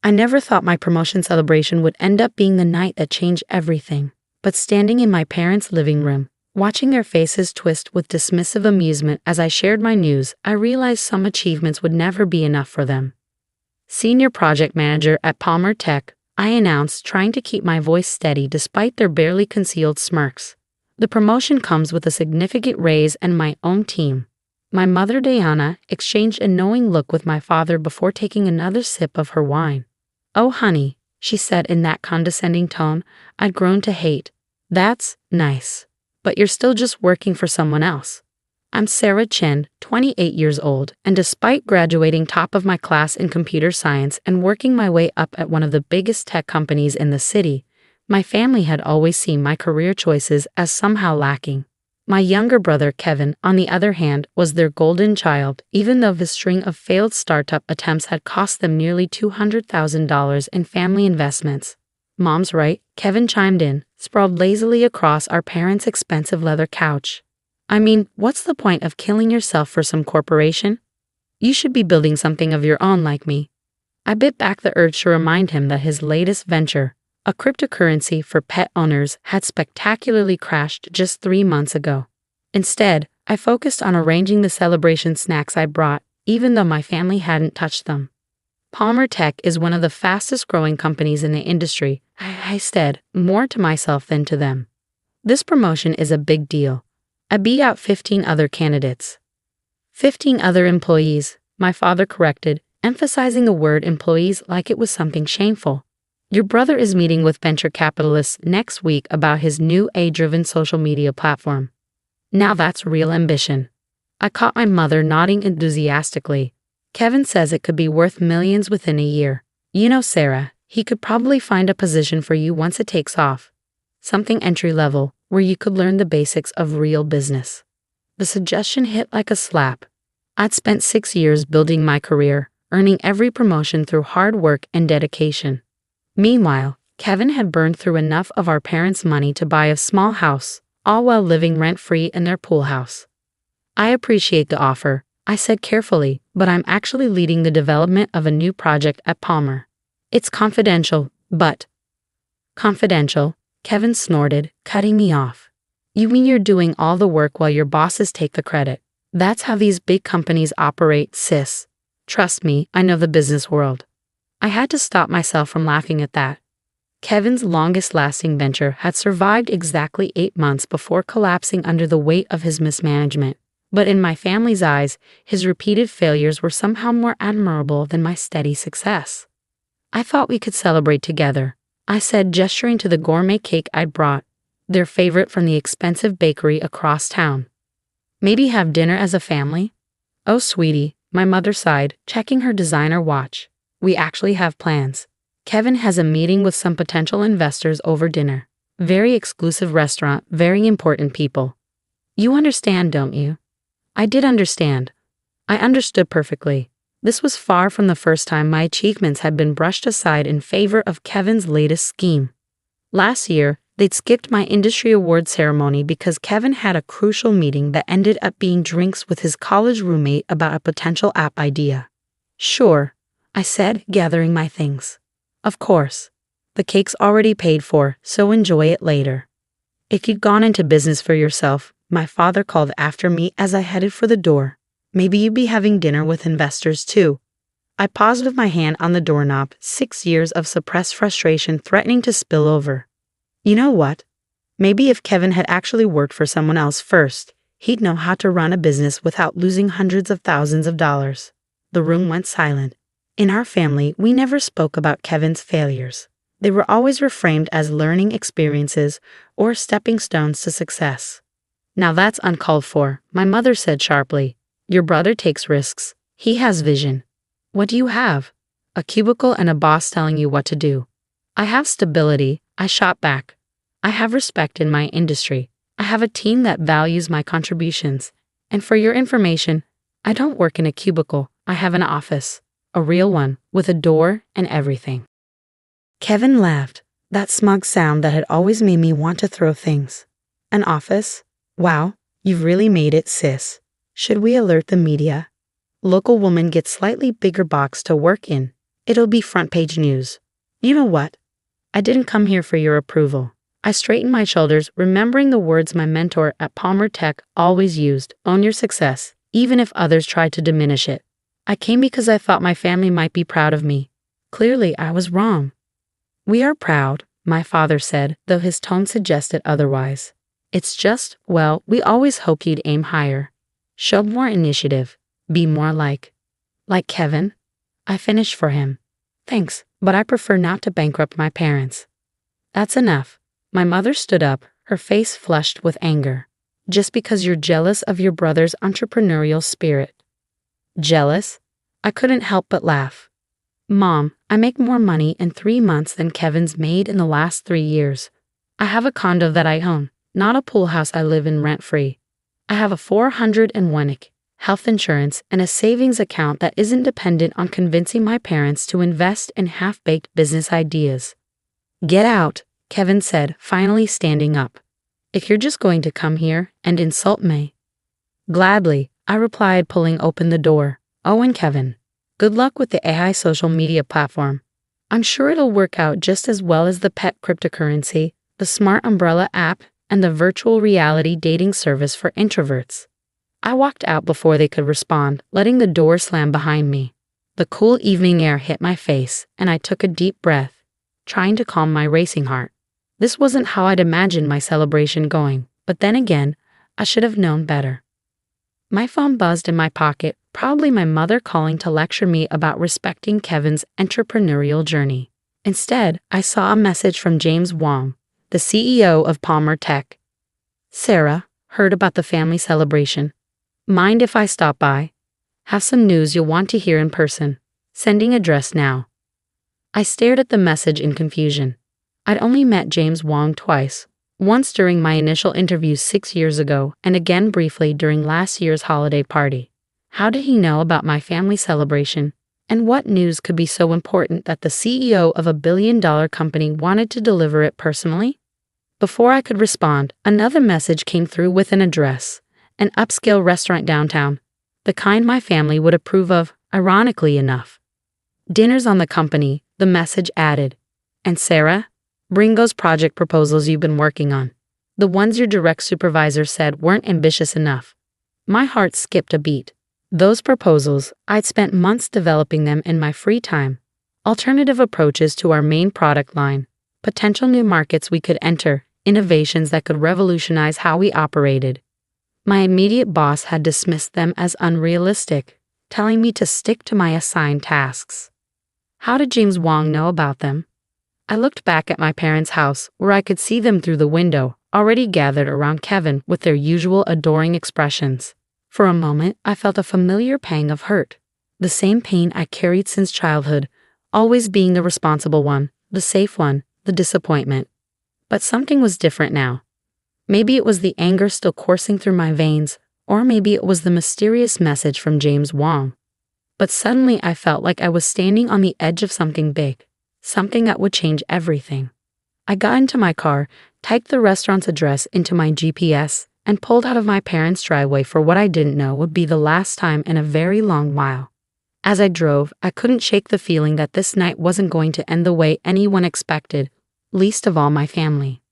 I never thought my promotion celebration would end up being the night that changed everything. But standing in my parents' living room, watching their faces twist with dismissive amusement as I shared my news, I realized some achievements would never be enough for them. Senior project manager at Palmer Tech, I announced, trying to keep my voice steady despite their barely concealed smirks. The promotion comes with a significant raise and my own team. My mother, Diana, exchanged a knowing look with my father before taking another sip of her wine. "Oh, honey," she said in that condescending tone I'd grown to hate. "That's nice. But you're still just working for someone else." I'm Sarah Chen, 28 years old, and despite graduating top of my class in computer science and working my way up at one of the biggest tech companies in the city, my family had always seen my career choices as somehow lacking. My younger brother, Kevin, on the other hand, was their golden child, even though the string of failed startup attempts had cost them nearly $200,000 in family investments. "Mom's right," Kevin chimed in, sprawled lazily across our parents' expensive leather couch. "I mean, what's the point of killing yourself for some corporation? You should be building something of your own like me." I bit back the urge to remind him that his latest venture, a cryptocurrency for pet owners, had spectacularly crashed just 3 months ago. Instead, I focused on arranging the celebration snacks I brought, even though my family hadn't touched them. "Palmer Tech is one of the fastest growing companies in the industry," I said, more to myself than to them. "This promotion is a big deal." I beat out 15 other candidates. 15 other employees, my father corrected, emphasizing the word employees like it was something shameful. "Your brother is meeting with venture capitalists next week about his new AI-driven social media platform." Now that's real ambition. I caught my mother nodding enthusiastically. "Kevin says it could be worth millions within a year. You know, Sarah, he could probably find a position for you once it takes off. Something entry-level, where you could learn the basics of real business." The suggestion hit like a slap. I'd spent 6 years building my career, earning every promotion through hard work and dedication. Meanwhile, Kevin had burned through enough of our parents' money to buy a small house, all while living rent-free in their pool house. "I appreciate the offer," I said carefully, "but I'm actually leading the development of a new project at Palmer. It's confidential, but—" "Confidential?" Kevin snorted, cutting me off. "You mean you're doing all the work while your bosses take the credit? That's how these big companies operate, sis. Trust me, I know the business world." I had to stop myself from laughing at that. Kevin's longest-lasting venture had survived exactly 8 months before collapsing under the weight of his mismanagement. But in my family's eyes, his repeated failures were somehow more admirable than my steady success. "I thought we could celebrate together," I said, gesturing to the gourmet cake I'd brought, their favorite from the expensive bakery across town. "Maybe have dinner as a family?" "Oh, sweetie," my mother sighed, checking her designer watch. "We actually have plans. Kevin has a meeting with some potential investors over dinner. Very exclusive restaurant, very important people." "You understand, don't you?" I did understand. I understood perfectly. This was far from the first time my achievements had been brushed aside in favor of Kevin's latest scheme. Last year, they'd skipped my industry award ceremony because Kevin had a crucial meeting that ended up being drinks with his college roommate about a potential app idea. "Sure," I said, gathering my things. "Of course. The cake's already paid for, so enjoy it later." "If you'd gone into business for yourself," my father called after me as I headed for the door, "maybe you'd be having dinner with investors too." I paused with my hand on the doorknob, 6 years of suppressed frustration threatening to spill over. You know what? Maybe if Kevin had actually worked for someone else first, he'd know how to run a business without losing hundreds of thousands of dollars. The room went silent. In our family, we never spoke about Kevin's failures. They were always reframed as learning experiences or stepping stones to success. "Now that's uncalled for," my mother said sharply. "Your brother takes risks. He has vision. What do you have? A cubicle and a boss telling you what to do." "I have stability," I shot back. "I have respect in my industry. I have a team that values my contributions. And for your information, I don't work in a cubicle. I have an office. A real one, with a door and everything." Kevin laughed, that smug sound that had always made me want to throw things. "An office? Wow, you've really made it, sis. Should we alert the media? Local woman gets slightly bigger box to work in. It'll be front page news. You know what? I didn't come here for your approval. I straightened my shoulders, remembering the words my mentor at Palmer Tech always used: own your success, even if others tried to diminish it. I came because I thought my family might be proud of me. Clearly, I was wrong. We are proud, my father said, though his tone suggested otherwise. It's just, well, we always hoped you'd aim higher. Show more initiative. Be more like Kevin. I finished for him. Thanks, but I prefer not to bankrupt my parents. That's enough. My mother stood up, her face flushed with anger. Just because you're jealous of your brother's entrepreneurial spirit. Jealous? I couldn't help but laugh. Mom, I make more money in 3 months than Kevin's made in the last 3 years. I have a condo that I own, not a pool house I live in rent-free. I have a 401k, health insurance, and a savings account that isn't dependent on convincing my parents to invest in half-baked business ideas. Get out, Kevin said, finally standing up. If you're just going to come here and insult me. Gladly, I replied, pulling open the door. Oh, and Kevin, good luck with the AI social media platform. I'm sure it'll work out just as well as the pet cryptocurrency, the smart umbrella app, and the virtual reality dating service for introverts. I walked out before they could respond, letting the door slam behind me. The cool evening air hit my face, and I took a deep breath, trying to calm my racing heart. This wasn't how I'd imagined my celebration going, but then again, I should have known better. My phone buzzed in my pocket, probably my mother calling to lecture me about respecting Kevin's entrepreneurial journey. Instead, I saw a message from James Wong, the CEO of Palmer Tech. Sarah, heard about the family celebration. Mind if I stop by? Have some news you'll want to hear in person. Sending address now. I stared at the message in confusion. I'd only met James Wong twice, once during my initial interview 6 years ago and again briefly during last year's holiday party. How did he know about my family celebration? And what news could be so important that the CEO of a billion-dollar company wanted to deliver it personally? Before I could respond, another message came through with an address, an upscale restaurant downtown, the kind my family would approve of, ironically enough. Dinner's on the company, the message added. And Sarah, bring those project proposals you've been working on. The ones your direct supervisor said weren't ambitious enough. My heart skipped a beat. Those proposals, I'd spent months developing them in my free time. Alternative approaches to our main product line, potential new markets we could enter, innovations that could revolutionize how we operated. My immediate boss had dismissed them as unrealistic, telling me to stick to my assigned tasks. How did James Wong know about them? I looked back at my parents' house, where I could see them through the window, already gathered around Kevin with their usual adoring expressions. For a moment, I felt a familiar pang of hurt, the same pain I carried since childhood, always being the responsible one, the safe one, the disappointment. But something was different now. Maybe it was the anger still coursing through my veins, or maybe it was the mysterious message from James Wong. But suddenly I felt like I was standing on the edge of something big. Something that would change everything. I got into my car, typed the restaurant's address into my GPS, and pulled out of my parents' driveway for what I didn't know would be the last time in a very long while. As I drove, I couldn't shake the feeling that this night wasn't going to end the way anyone expected, least of all my family.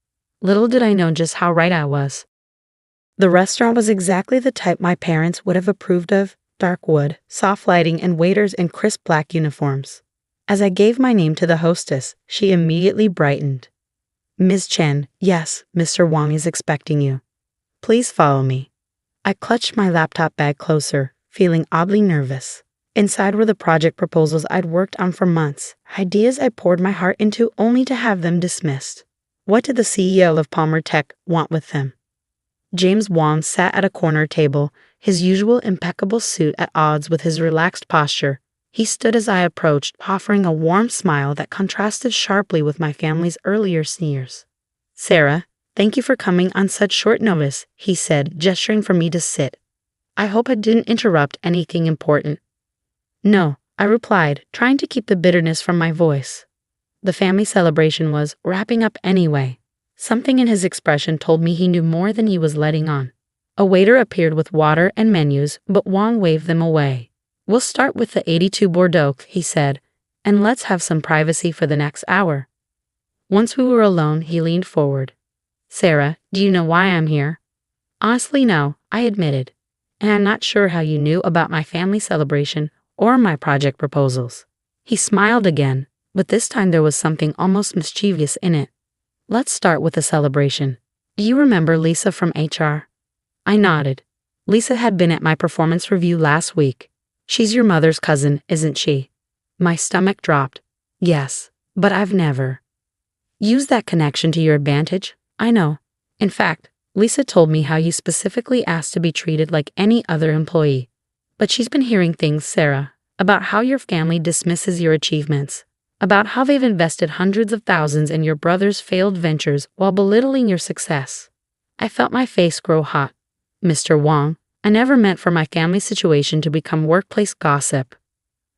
Little did I know just how right I was. The restaurant was exactly the type my parents would have approved of: dark wood, soft lighting, and waiters in crisp black uniforms. As I gave my name to the hostess, she immediately brightened. Ms. Chen, yes, Mr. Wong is expecting you. Please follow me. I clutched my laptop bag closer, feeling oddly nervous. Inside were the project proposals I'd worked on for months, ideas I poured my heart into only to have them dismissed. What did the CEO of Palmer Tech want with them? James Wong sat at a corner table, his usual impeccable suit at odds with his relaxed posture. He stood as I approached, offering a warm smile that contrasted sharply with my family's earlier sneers. Sarah, thank you for coming on such short notice, he said, gesturing for me to sit. I hope I didn't interrupt anything important. No, I replied, trying to keep the bitterness from my voice. The family celebration was wrapping up anyway. Something in his expression told me he knew more than he was letting on. A waiter appeared with water and menus, but Wong waved them away. We'll start with the 82 Bordeaux, he said, and let's have some privacy for the next hour. Once we were alone, he leaned forward. Sarah, do you know why I'm here? Honestly, no, I admitted. And I'm not sure how you knew about my family celebration or my project proposals. He smiled again, but this time there was something almost mischievous in it. Let's start with the celebration. Do you remember Lisa from HR? I nodded. Lisa had been at my performance review last week. She's your mother's cousin, isn't she? My stomach dropped. Yes, but I've never used that connection to your advantage. I know. In fact, Lisa told me how you specifically asked to be treated like any other employee. But she's been hearing things, Sarah, about how your family dismisses your achievements, about how they've invested hundreds of thousands in your brother's failed ventures while belittling your success. I felt my face grow hot. Mr. Wong, I never meant for my family situation to become workplace gossip.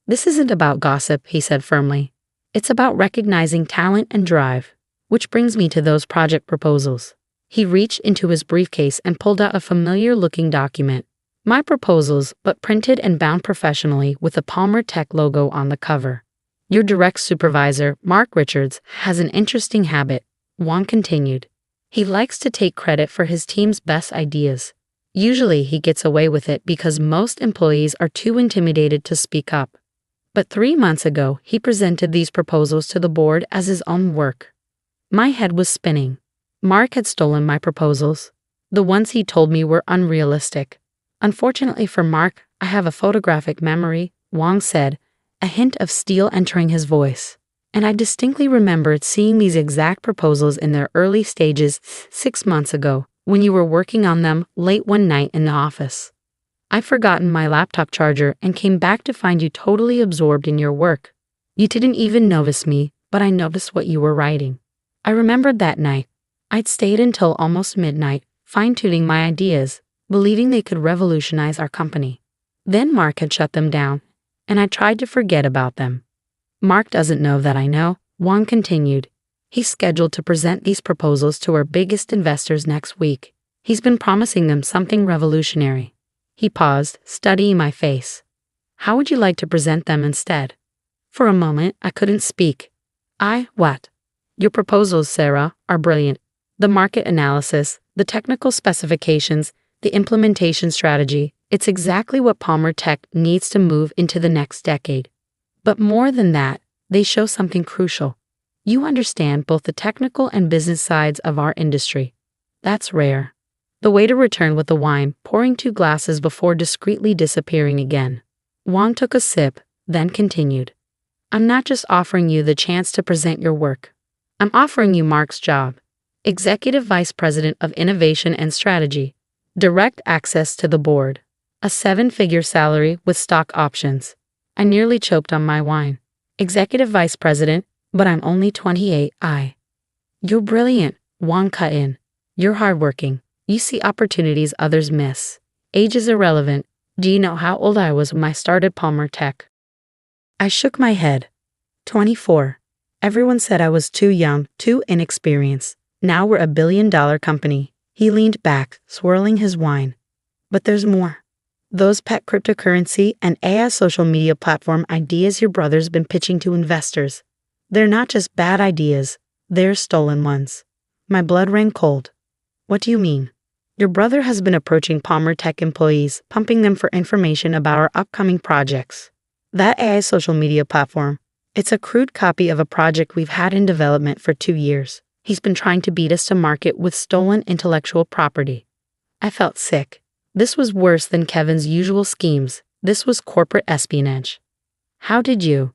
This isn't about gossip, he said firmly. It's about recognizing talent and drive. Which brings me to those project proposals. He reached into his briefcase and pulled out a familiar-looking document. My proposals, but printed and bound professionally with the Palmer Tech logo on the cover. Your direct supervisor, Mark Richards, has an interesting habit, Wong continued. He likes to take credit for his team's best ideas. Usually he gets away with it because most employees are too intimidated to speak up. But 3 months ago, he presented these proposals to the board as his own work. My head was spinning. Mark had stolen my proposals. The ones he told me were unrealistic. Unfortunately for Mark, I have a photographic memory, Wong said, a hint of steel entering his voice. And I distinctly remembered seeing these exact proposals in their early stages 6 months ago, when you were working on them late one night in the office. I'd forgotten my laptop charger and came back to find you totally absorbed in your work. You didn't even notice me, but I noticed what you were writing. I remembered that night. I'd stayed until almost midnight, fine-tuning my ideas, believing they could revolutionize our company. Then Mark had shut them down, and I tried to forget about them. Mark doesn't know that I know, Wong continued. He's scheduled to present these proposals to our biggest investors next week. He's been promising them something revolutionary. He paused, studying my face. How would you like to present them instead? For a moment, I couldn't speak. What? Your proposals, Sarah, are brilliant. The market analysis, the technical specifications, the implementation strategy, it's exactly what Palmer Tech needs to move into the next decade. But more than that, they show something crucial. You understand both the technical and business sides of our industry. That's rare. The waiter returned with the wine, pouring 2 glasses before discreetly disappearing again. Wong took a sip, then continued. I'm not just offering you the chance to present your work. I'm offering you Mark's job. Executive Vice President of Innovation and Strategy. Direct access to the board. A 7-figure salary with stock options. I nearly choked on my wine. Executive Vice President, but I'm only 28. You're brilliant, Wong cut in. You're hardworking. You see opportunities others miss. Age is irrelevant. Do you know how old I was when I started Palmer Tech? I shook my head. 24. Everyone said I was too young, too inexperienced. Now we're a billion-dollar company. He leaned back, swirling his wine. But there's more. Those pet cryptocurrency and AI social media platform ideas your brother's been pitching to investors. They're not just bad ideas, they're stolen ones. My blood ran cold. What do you mean? Your brother has been approaching Palmer Tech employees, pumping them for information about our upcoming projects. That AI social media platform, it's a crude copy of a project we've had in development for 2 years. He's been trying to beat us to market with stolen intellectual property. I felt sick. This was worse than Kevin's usual schemes. This was corporate espionage. How did you?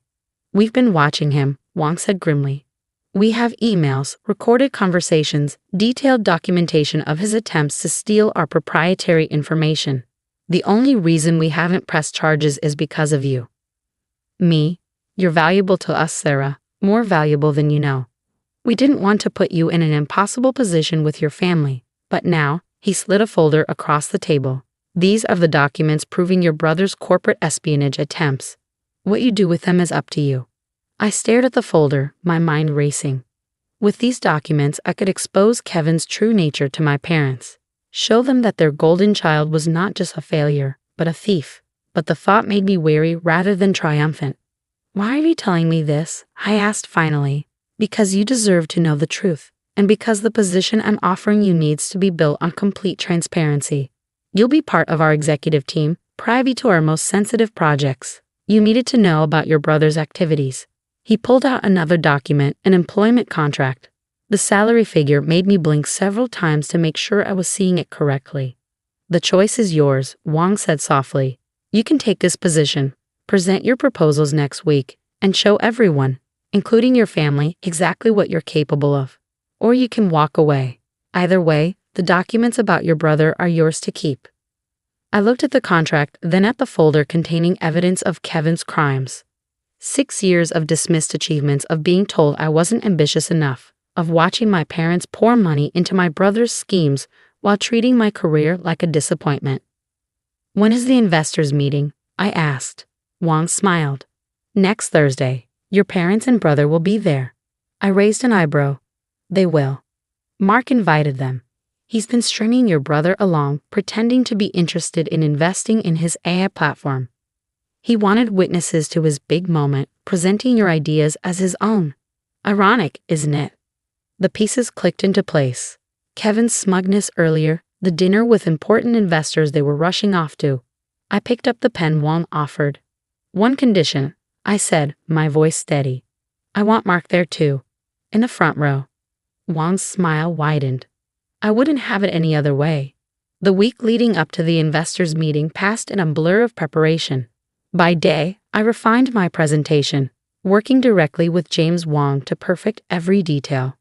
We've been watching him, Wong said grimly. We have emails, recorded conversations, detailed documentation of his attempts to steal our proprietary information. The only reason we haven't pressed charges is because of you. Me? You're valuable to us, Sarah, more valuable than you know. We didn't want to put you in an impossible position with your family, but now, he slid a folder across the table. These are the documents proving your brother's corporate espionage attempts. What you do with them is up to you. I stared at the folder, my mind racing. With these documents, I could expose Kevin's true nature to my parents. Show them that their golden child was not just a failure, but a thief. But the thought made me wary rather than triumphant. Why are you telling me this? I asked finally. Because you deserve to know the truth, and because the position I'm offering you needs to be built on complete transparency. You'll be part of our executive team, privy to our most sensitive projects. You needed to know about your brother's activities. He pulled out another document, an employment contract. The salary figure made me blink several times to make sure I was seeing it correctly. The choice is yours, Wang said softly. You can take this position, present your proposals next week, and show everyone, including your family, exactly what you're capable of. Or you can walk away. Either way, the documents about your brother are yours to keep. I looked at the contract, then at the folder containing evidence of Kevin's crimes. 6 years of dismissed achievements, of being told I wasn't ambitious enough, of watching my parents pour money into my brother's schemes while treating my career like a disappointment. When is the investors' meeting? I asked. Wang smiled. Next Thursday. Your parents and brother will be there. I raised an eyebrow. They will. Mark invited them. He's been stringing your brother along, pretending to be interested in investing in his AI platform. He wanted witnesses to his big moment, presenting your ideas as his own. Ironic, isn't it? The pieces clicked into place. Kevin's smugness earlier, the dinner with important investors they were rushing off to. I picked up the pen Wang offered. One condition, I said, my voice steady. I want Mark there too. In the front row. Wang's smile widened. I wouldn't have it any other way. The week leading up to the investors' meeting passed in a blur of preparation. By day, I refined my presentation, working directly with James Wang to perfect every detail.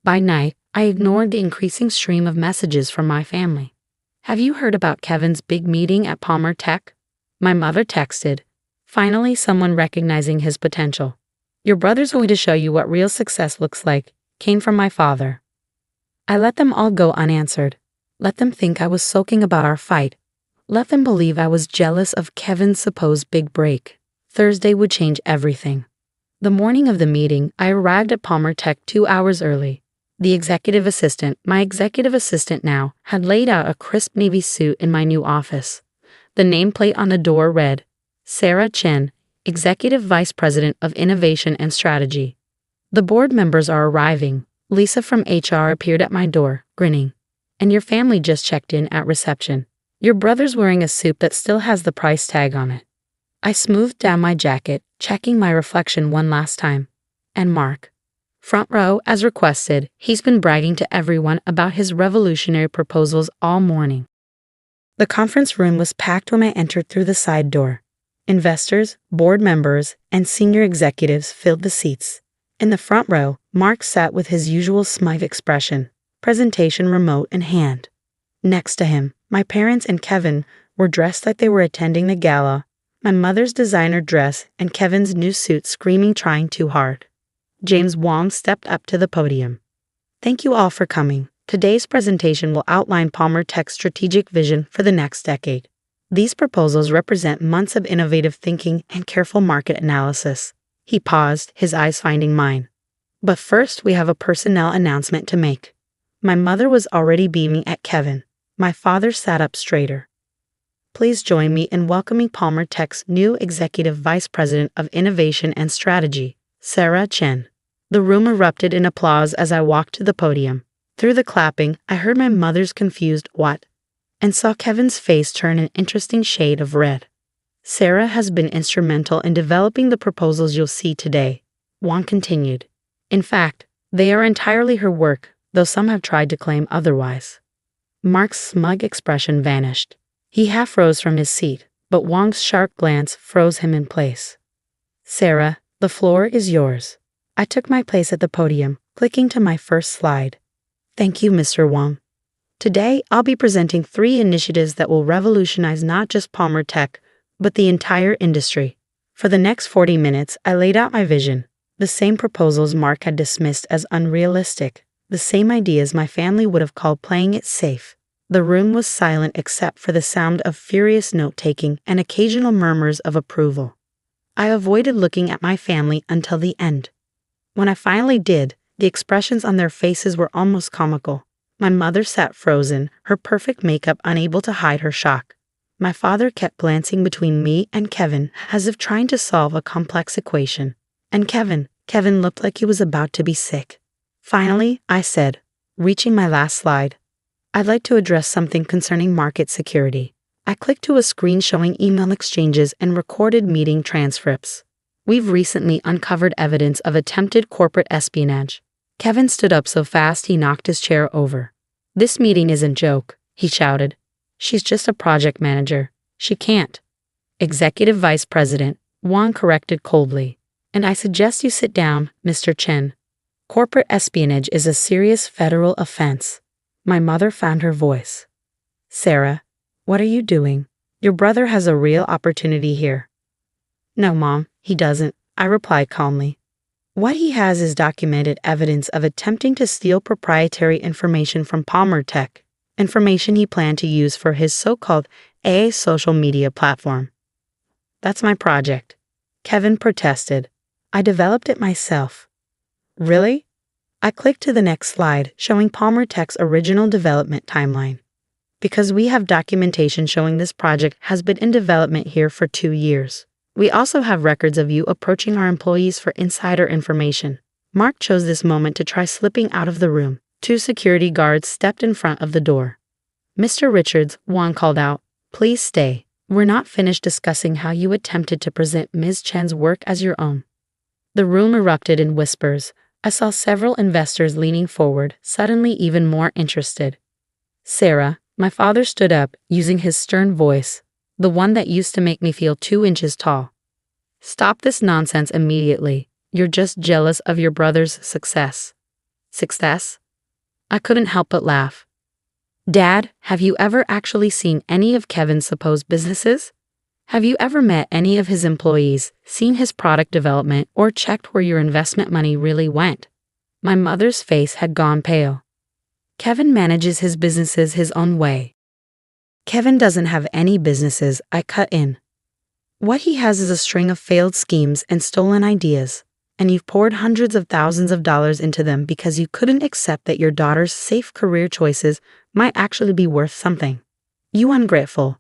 By night, I ignored the increasing stream of messages from my family. Have you heard about Kevin's big meeting at Palmer Tech? My mother texted. Finally, someone recognizing his potential. Your brother's going to show you what real success looks like, came from my father. I let them all go unanswered. Let them think I was sulking about our fight. Let them believe I was jealous of Kevin's supposed big break. Thursday would change everything. The morning of the meeting, I arrived at Palmer Tech 2 hours early. The executive assistant, my executive assistant now, had laid out a crisp navy suit in my new office. The nameplate on the door read, Sarah Chen, Executive Vice President of Innovation and Strategy. The board members are arriving. Lisa from HR appeared at my door, grinning. And your family just checked in at reception. Your brother's wearing a suit that still has the price tag on it. I smoothed down my jacket, checking my reflection one last time. And Mark. Front row, as requested, he's been bragging to everyone about his revolutionary proposals all morning. The conference room was packed when I entered through the side door. Investors, board members, and senior executives filled the seats. In the front row, Mark sat with his usual smug expression, presentation remote in hand. Next to him, my parents and Kevin were dressed like they were attending the gala, my mother's designer dress and Kevin's new suit screaming trying too hard. James Wang stepped up to the podium. Thank you all for coming. Today's presentation will outline Palmer Tech's strategic vision for the next decade. These proposals represent months of innovative thinking and careful market analysis. He paused, his eyes finding mine. But first, we have a personnel announcement to make. My mother was already beaming at Kevin. My father sat up straighter. Please join me in welcoming Palmer Tech's new Executive Vice President of Innovation and Strategy, Sarah Chen. The room erupted in applause as I walked to the podium. Through the clapping, I heard my mother's confused "what?" and saw Kevin's face turn an interesting shade of red. Sarah has been instrumental in developing the proposals you'll see today, Wang continued. In fact, they are entirely her work, though some have tried to claim otherwise. Mark's smug expression vanished. He half rose from his seat, but Wang's sharp glance froze him in place. Sarah, the floor is yours. I took my place at the podium, clicking to my first slide. Thank you, Mr. Wang. Today, I'll be presenting 3 initiatives that will revolutionize not just Palmer Tech, but the entire industry. For the next 40 minutes, I laid out my vision, the same proposals Mark had dismissed as unrealistic, the same ideas my family would have called playing it safe. The room was silent except for the sound of furious note-taking and occasional murmurs of approval. I avoided looking at my family until the end. When I finally did, the expressions on their faces were almost comical. My mother sat frozen, her perfect makeup unable to hide her shock. My father kept glancing between me and Kevin as if trying to solve a complex equation. And Kevin looked like he was about to be sick. Finally, I said, reaching my last slide, I'd like to address something concerning market security. I clicked to a screen showing email exchanges and recorded meeting transcripts. We've recently uncovered evidence of attempted corporate espionage. Kevin stood up so fast he knocked his chair over. This meeting isn't a joke, he shouted. She's just a project manager. She can't. Executive Vice President, Wang corrected coldly. And I suggest you sit down, Mr. Chen. Corporate espionage is a serious federal offense. My mother found her voice. Sarah, what are you doing? Your brother has a real opportunity here. No, Mom, he doesn't, I replied calmly. What he has is documented evidence of attempting to steal proprietary information from Palmer Tech, information he planned to use for his so-called AI social media platform. That's my project. Kevin protested. I developed it myself. Really? I clicked to the next slide, showing Palmer Tech's original development timeline. Because we have documentation showing this project has been in development here for 2 years. We also have records of you approaching our employees for insider information. Mark chose this moment to try slipping out of the room. 2 security guards stepped in front of the door. Mr. Richards, Wang called out, please stay. We're not finished discussing how you attempted to present Ms. Chen's work as your own. The room erupted in whispers. I saw several investors leaning forward, suddenly even more interested. Sarah, my father stood up, using his stern voice, the one that used to make me feel 2 inches tall. Stop this nonsense immediately. You're just jealous of your brother's success. Success? I couldn't help but laugh. Dad, have you ever actually seen any of Kevin's supposed businesses? Have you ever met any of his employees, seen his product development, or checked where your investment money really went? My mother's face had gone pale. Kevin manages his businesses his own way. Kevin doesn't have any businesses, I cut in. What he has is a string of failed schemes and stolen ideas, and you've poured hundreds of thousands of dollars into them because you couldn't accept that your daughter's safe career choices might actually be worth something. You ungrateful.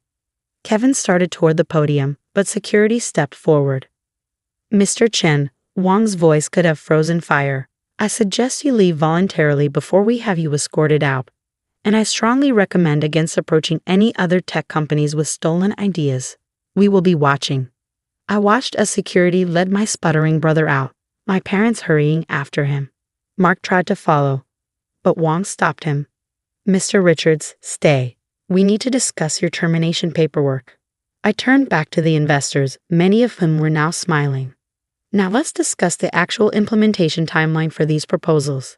Kevin started toward the podium, but security stepped forward. Mr. Chen, Wang's voice could have frozen fire. I suggest you leave voluntarily before we have you escorted out. And I strongly recommend against approaching any other tech companies with stolen ideas. We will be watching. I watched as security led my sputtering brother out, my parents hurrying after him. Mark tried to follow, but Wang stopped him. Mr. Richards, stay. We need to discuss your termination paperwork. I turned back to the investors, many of whom were now smiling. Now let's discuss the actual implementation timeline for these proposals.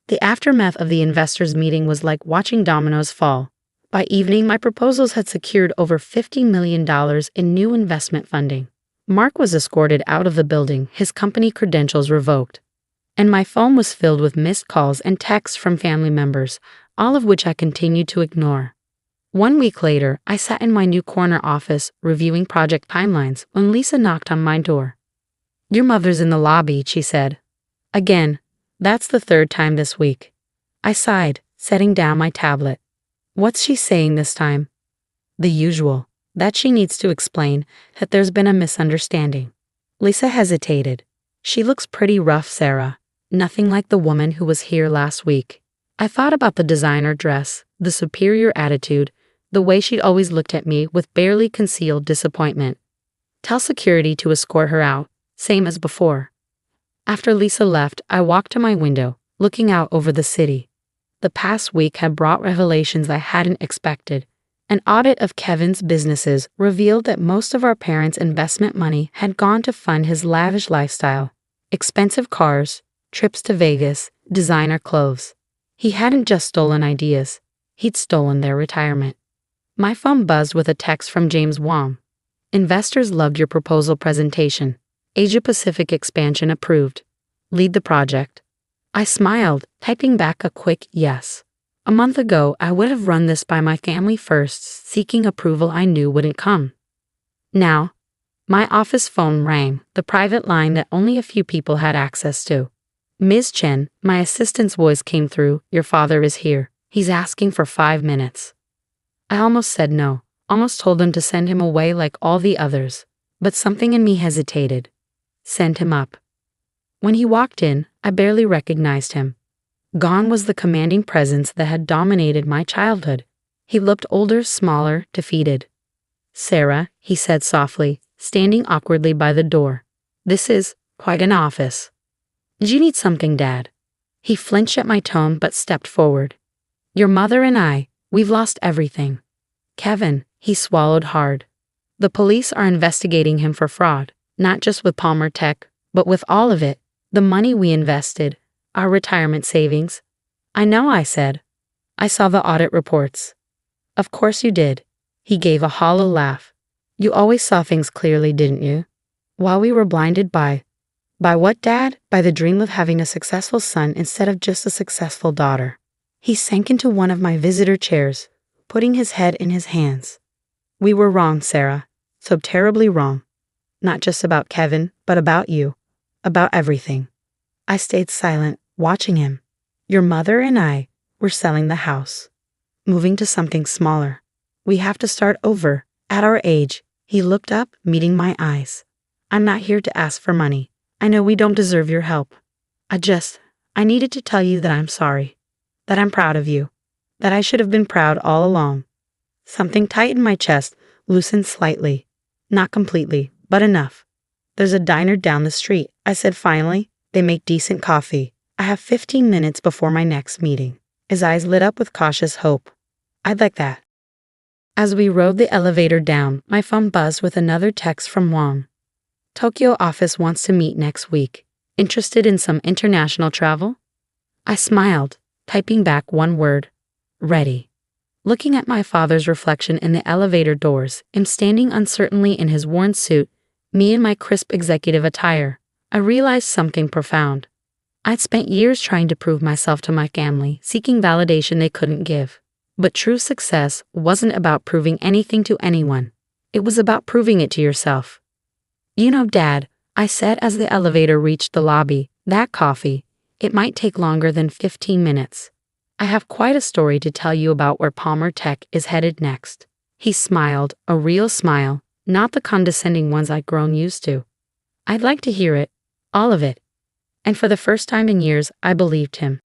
The aftermath of the investors' meeting was like watching dominoes fall. By evening, my proposals had secured over $50 million in new investment funding. Mark was escorted out of the building, his company credentials revoked. And my phone was filled with missed calls and texts from family members, all of which I continued to ignore. 1 week later, I sat in my new corner office, reviewing project timelines, when Lisa knocked on my door. Your mother's in the lobby, she said. Again. That's the 3rd time this week. I sighed, setting down my tablet. What's she saying this time? The usual, that she needs to explain that there's been a misunderstanding. Lisa hesitated. She looks pretty rough, Sarah. Nothing like the woman who was here last week. I thought about the designer dress, the superior attitude, the way she'd always looked at me with barely concealed disappointment. Tell security to escort her out, same as before. After Lisa left, I walked to my window, looking out over the city. The past week had brought revelations I hadn't expected. An audit of Kevin's businesses revealed that most of our parents' investment money had gone to fund his lavish lifestyle. Expensive cars, trips to Vegas, designer clothes. He hadn't just stolen ideas. He'd stolen their retirement. My phone buzzed with a text from James Wang. Investors loved your proposal presentation. Asia Pacific expansion approved. Lead the project. I smiled, typing back a quick yes. A month ago, I would have run this by my family first, seeking approval I knew wouldn't come. Now, my office phone rang, the private line that only a few people had access to. Ms. Chen, my assistant's voice came through. Your father is here. He's asking for 5 minutes. I almost said no, Almost told him to send him away like all the others. But something in me hesitated. Send him up. When he walked in, I barely recognized him. Gone was the commanding presence that had dominated my childhood. He looked older, smaller, defeated. Sarah, he said softly, standing awkwardly by the door. This is quite an office. Do you need something, Dad? He flinched at my tone but stepped forward. Your mother and I, we've lost everything. Kevin, he swallowed hard. The police are investigating him for fraud, not just with Palmer Tech, but with all of it, the money we invested, our retirement savings. I know, I said. I saw the audit reports. Of course you did. He gave a hollow laugh. You always saw things clearly, didn't you? While we were blinded by what, Dad? By the dream of having a successful son instead of just a successful daughter. He sank into one of my visitor chairs, putting his head in his hands. We were wrong, Sarah. So terribly wrong. Not just about Kevin, but about you. About everything. I stayed silent, watching him. Your mother and I were selling the house. Moving to something smaller. We have to start over. At our age. He looked up, meeting my eyes. I'm not here to ask for money. I know we don't deserve your help. I needed to tell you that I'm sorry. That I'm proud of you. That I should have been proud all along. Something tight in my chest loosened slightly. Not completely, but enough. There's a diner down the street, I said finally. They make decent coffee. I have 15 minutes before my next meeting. His eyes lit up with cautious hope. I'd like that. As we rode the elevator down, my phone buzzed with another text from Wang. Tokyo office wants to meet next week. Interested in some international travel? I smiled, typing back one word. Ready. Looking at my father's reflection in the elevator doors, him standing uncertainly in his worn suit, me in my crisp executive attire, I realized something profound. I'd spent years trying to prove myself to my family, seeking validation they couldn't give. But true success wasn't about proving anything to anyone. It was about proving it to yourself. You know, Dad, I said as the elevator reached the lobby, that coffee, it might take longer than 15 minutes. I have quite a story to tell you about where Palmer Tech is headed next. He smiled, a real smile, not the condescending ones I'd grown used to. I'd like to hear it, all of it. And for the first time in years, I believed him.